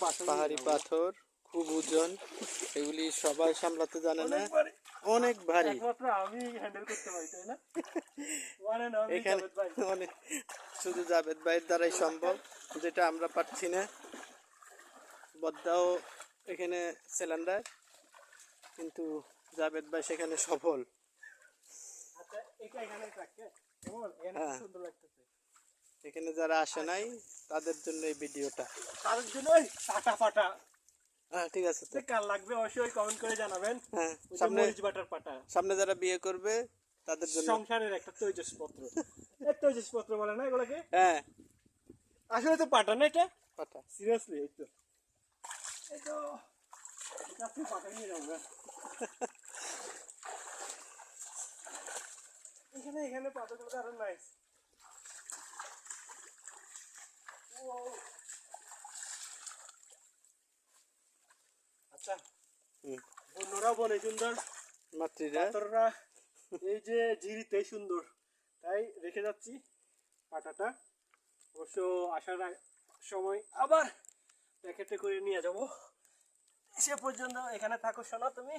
পাহাড়ি পাথর খুব ওজন, এগুলি সবাই সামলাতে জানে না, অনেক ভারী। একমাত্র আমি হ্যান্ডেল করতে পারি, তাই না? এখানে অনেক শুধু জাভেদ ভাইয়ের দ্বারাই সম্ভব, যেটা আমরা পারছি না। বদ্দাও এখানে সিলিন্ডার, কিন্তু জাভেদ ভাই সেখানে সফল। হ্যাঁ, এখানে যারা আসে নাই তাদের জন্য এই ভিডিওটা, তাদের জন্য টাটা ফাটা। হ্যাঁ ঠিক আছে, তো কার লাগবে অবশ্যই কমেন্ট করে জানাবেন। হ্যাঁ, সামনে মরিচ বাটার পাটা, সামনে যারা বিয়ে করবে তাদের জন্য সংসারের একটা তৈজসপত্র। তৈজসপত্র বলে না এগুলোকে? হ্যাঁ, আসলে তো পাটা না, এটা পাটা। সিরিয়াসলি এই তো পাটা নিয়ে যাবো। এখানে পাতাগুলো আরো নাইস। আচ্ছা, বন্যরাও বনে সুন্দর, পাথররা এই যে ঝিরিতে সুন্দর, তাই রেখে যাচ্ছি পাটাটা। অবশ্য আসার সময় আবার প্যাকেটে করে নিয়ে যাবো। সে পর্যন্ত এখানে থাকো, শোনো তুমি।